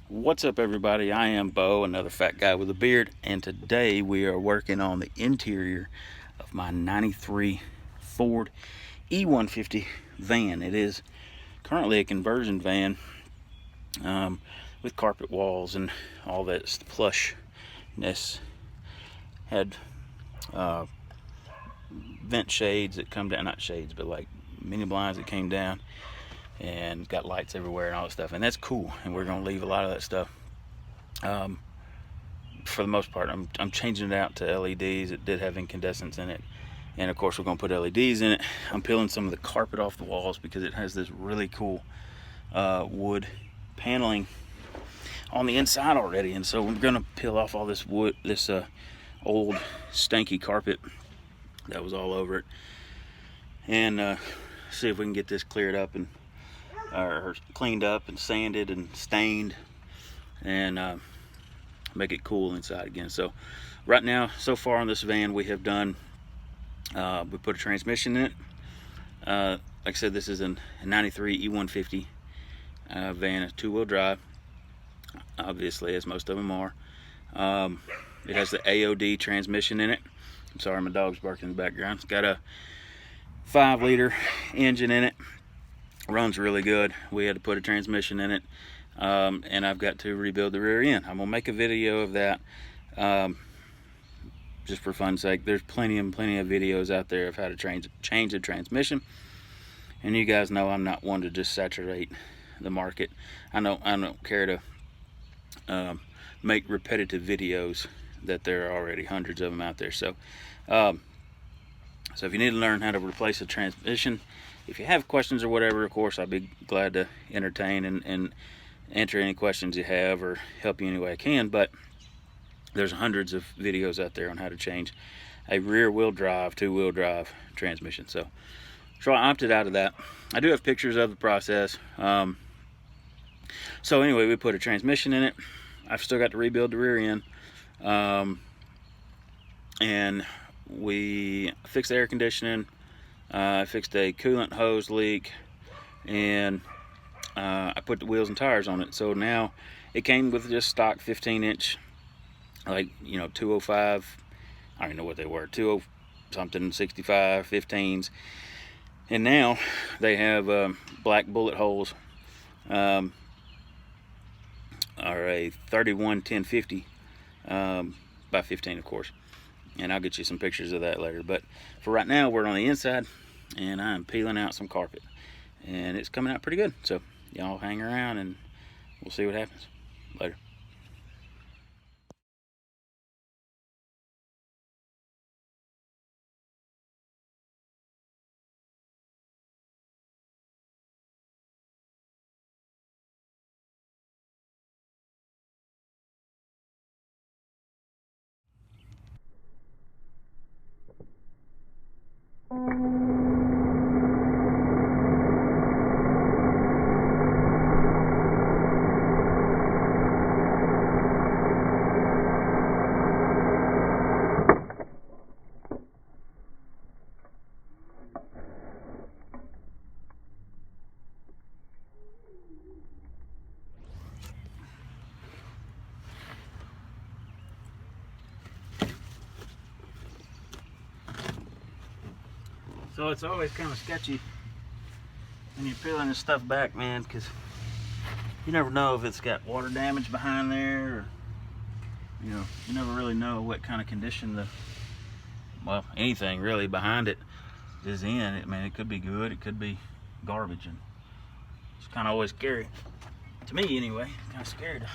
What's up, everybody? I am Bo, another fat guy with a beard, and today we are working on the interior of my 93 Ford E150 van. It is currently a conversion van with carpet walls and all that plushness. Had vent shades that come down, not shades, but like mini blinds that came down, and got lights everywhere and all that stuff, and that's cool, and we're going to leave a lot of that stuff. For the most part, I'm changing it out to LEDs. It did have incandescents in it, and of course we're going to put LEDs in it. I'm peeling some of the carpet off the walls because it has this really cool wood paneling on the inside already, and so we're going to peel off all this wood, this old stanky carpet that was all over it, and see if we can get this cleared up and or cleaned up and sanded and stained, and make it cool inside again. So right now, so far on this van, we have done, we put a transmission in it. Like I said, this is a 93 E150 van. It's two-wheel drive, obviously, as most of them are. It has the AOD transmission in it. I'm sorry, my dog's barking in the background. It's got a 5-liter engine in it. Runs really good. We had to put a transmission in it, and I've got to rebuild the rear end. I'm gonna make a video of that, just for fun's sake. There's plenty of videos out there of how to change the transmission, and you guys know I'm not one to just saturate the market. I don't care to make repetitive videos that there are already hundreds of them out there. So if you need to learn how to replace a transmission, if you have questions or whatever, of course, I'd be glad to entertain and answer any questions you have or help you any way I can. But there's hundreds of videos out there on how to change a rear-wheel drive, two-wheel drive transmission. So I opted out of that. I do have pictures of the process. So anyway, we put a transmission in it. I've still got to rebuild the rear end. And we fixed the air conditioning. I fixed a coolant hose leak, and I put the wheels and tires on it. So now it came with just stock 15-inch, like, 205, I don't even know what they were, 20 something, 65 15s, and now they have black bullet holes, are a 31 1050 by 15, of course, and I'll get you some pictures of that later. But for right now, we're on the inside, and I'm peeling out some carpet, and it's coming out pretty good. So y'all hang around and we'll see what happens later. So it's always kind of sketchy when you're peeling this stuff back, man, because you never know if it's got water damage behind there, or you never really know what kind of condition anything really behind it is in. It could be good, it could be garbage, and it's kind of always scary to me anyway. Kind of scary to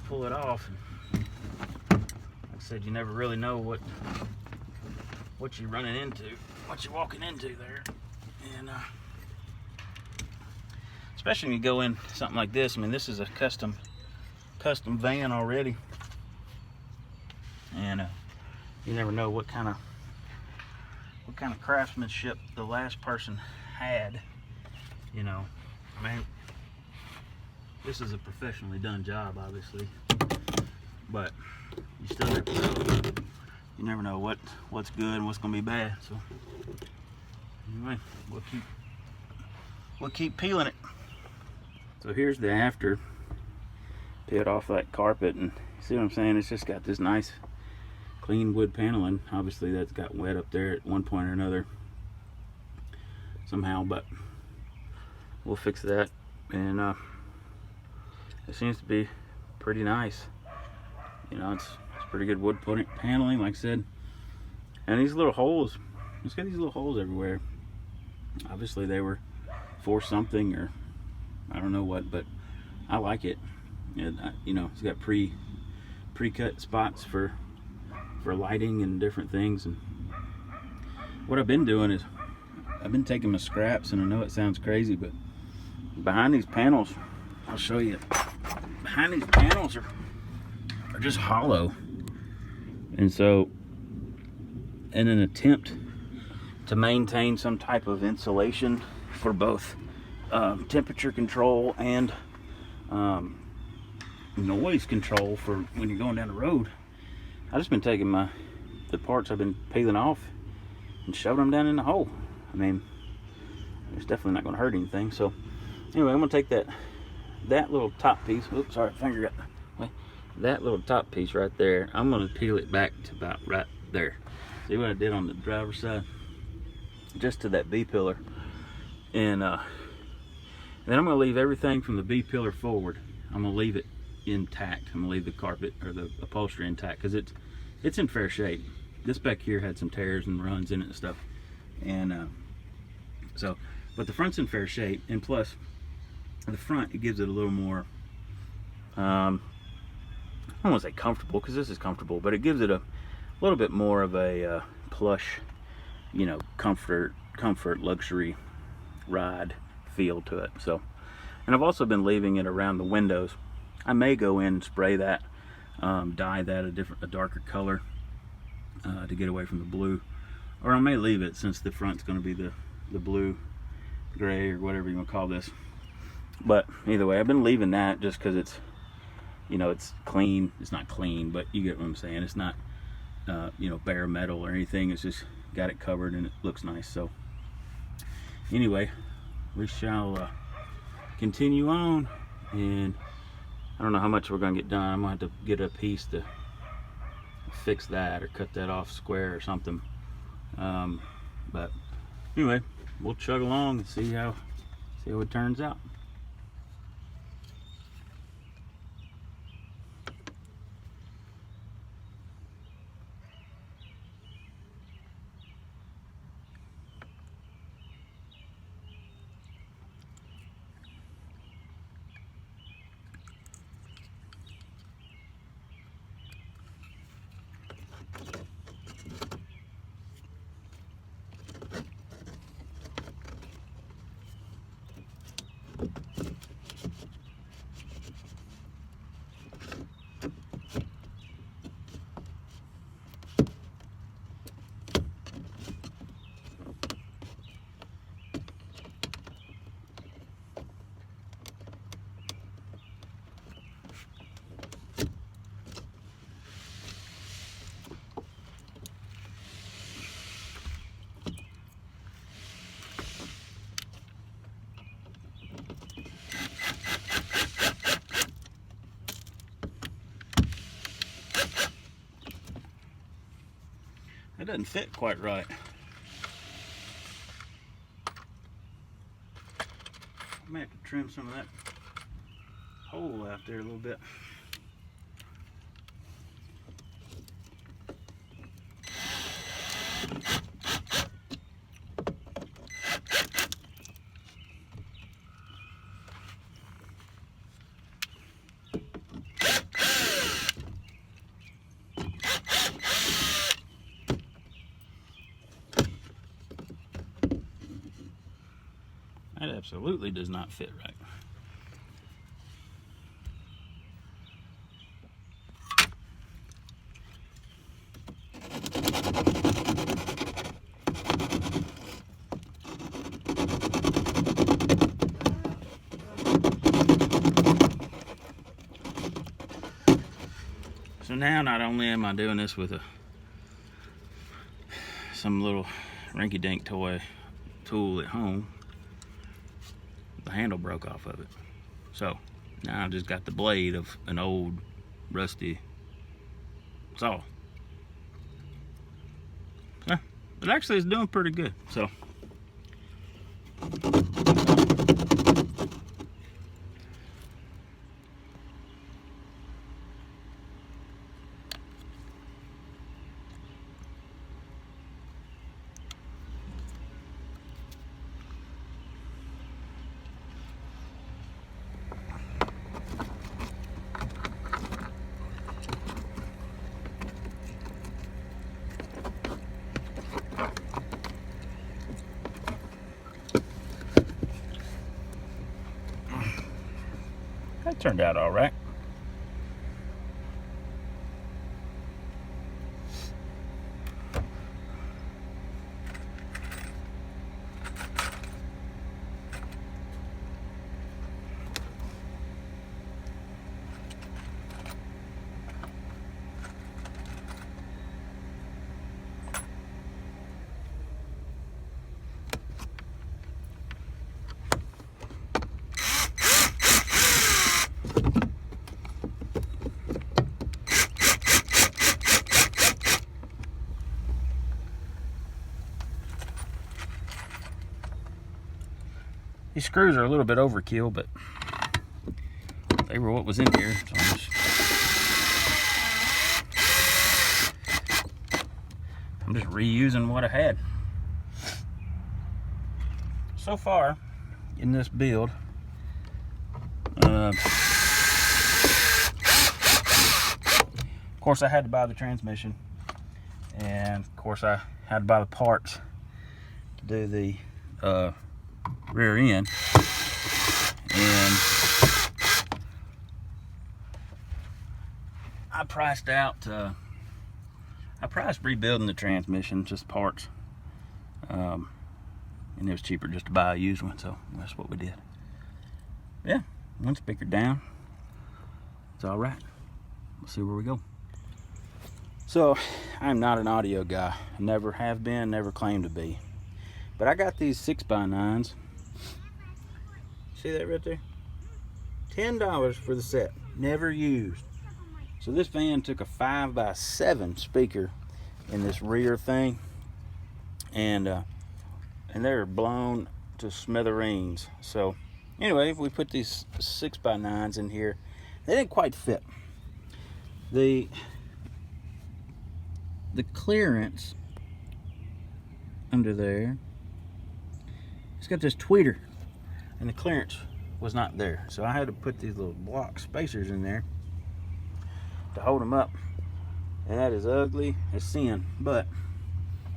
pull it off. And like I said, you never really know what you're running into, what you're walking into there, and especially when you go in something like this. This is a custom van already, and you never know what kind of craftsmanship the last person had. This is a professionally done job, obviously, but you still never know. You never know what's good and what's gonna be bad. So anyway, we'll keep peeling it. So here's the after peeled off that carpet, and see what I'm saying? It's just got this nice clean wood paneling. Obviously that's got wet up there at one point or another somehow, but we'll fix that. And it seems to be pretty nice. You know, it's pretty good wood paneling, like I said. And these little holes, it's got these little holes everywhere. Obviously they were for something, or I don't know what, but I like it. And you know, it's got pre-cut spots for lighting and different things. And what I've been doing is I've been taking my scraps, and I know it sounds crazy, but behind these panels, I'll show you, behind these panels are just hollow. And so in an attempt to maintain some type of insulation for both temperature control and noise control for when you're going down the road, I've just been taking the parts I've been peeling off and shoving them down in the hole. I mean, it's definitely not going to hurt anything. So anyway, I'm going to take that little top piece. Oops, sorry, finger got away. That little top piece right there, I'm going to peel it back to about right there. See what I did on the driver's side? Just to that B-pillar. And then I'm going to leave everything from the B-pillar forward. I'm going to leave it intact. I'm going to leave the carpet or the upholstery intact, because it's in fair shape. This back here had some tears and runs in it and stuff. And but the front's in fair shape, and plus the front, it gives it a little more, I don't want to say comfortable, because this is comfortable, but it gives it a little bit more of a plush, you know, comfort luxury ride feel to it. So, and I've also been leaving it around the windows. I may go in and spray that, dye that a darker color to get away from the blue, or I may leave it, since the front's going to be the blue gray or whatever you want to call this. But either way, I've been leaving that just because it's, you know, it's clean. It's not clean, but you get what I'm saying. It's not you know, bare metal or anything. It's just got it covered and it looks nice. So anyway, we shall continue on, and I don't know how much we're gonna get done. I'm gonna have to get a piece to fix that or cut that off square or something. But anyway, we'll chug along and see how it turns out. That doesn't fit quite right. I may have to trim some of that hole out there a little bit. That absolutely does not fit right. So now, not only am I doing this with some little rinky-dink toy tool at home, the handle broke off of it. So Now I just got the blade of an old rusty saw. Yeah, it actually is doing pretty good. So that turned out all right. These screws are a little bit overkill, but they were what was in here. So I'm just reusing what I had. So far in this build, of course I had to buy the transmission, and of course I had to buy the parts to do the rear end, and I priced rebuilding the transmission, just parts, and it was cheaper just to buy a used one, so that's what we did. Yeah, one speaker down, it's all right. We'll see where we go. So I'm not an audio guy, never have been, never claim to be, but I got these 6x9s. See that right there? $10 for the set, never used. So this van took a 5x7 speaker in this rear thing, and they're blown to smithereens. So anyway, we put these 6x9s in here. They didn't quite fit. The clearance under there, it's got this tweeter, and the clearance was not there. So I had to put these little block spacers in there to hold them up, and that is ugly as sin, but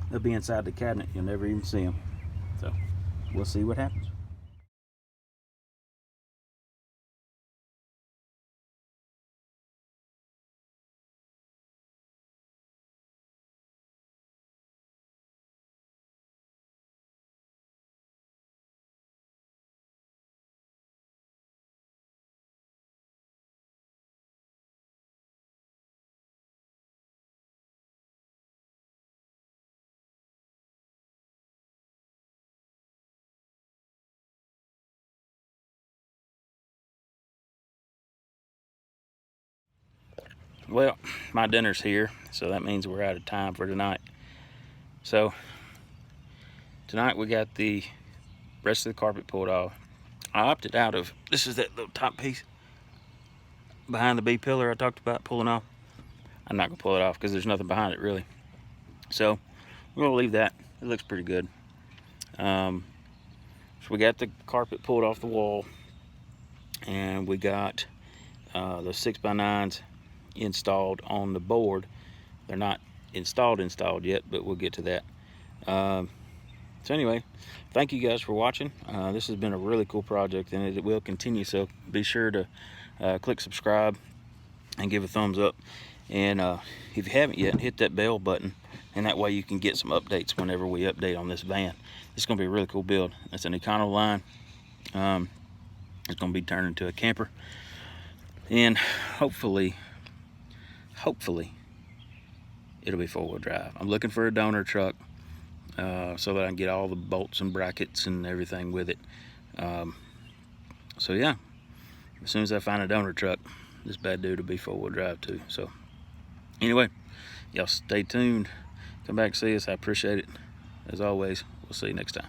they'll be inside the cabinet. You'll never even see them. So we'll see what happens. Well, my dinner's here, so that means we're out of time for tonight. So tonight we got the rest of the carpet pulled off. I opted out of, this is that little top piece behind the B pillar I talked about pulling off. I'm not gonna pull it off because there's nothing behind it really. So we're gonna leave that. It looks pretty good. So we got the carpet pulled off the wall, and we got the 6x9s installed on the board. They're not installed yet, but we'll get to that. So anyway, thank you guys for watching. This has been a really cool project, and it will continue, so be sure to click subscribe and give a thumbs up, and if you haven't yet, hit that bell button, and that way you can get some updates whenever we update on this van. It's going to be a really cool build. It's an Econoline. It's going to be turned into a camper, and hopefully it'll be four-wheel drive. I'm looking for a donor truck so that I can get all the bolts and brackets and everything with it. So yeah, as soon as I find a donor truck, this bad dude will be 4-wheel drive too. So anyway, y'all stay tuned. Come back and see us. I appreciate it. As always, we'll see you next time.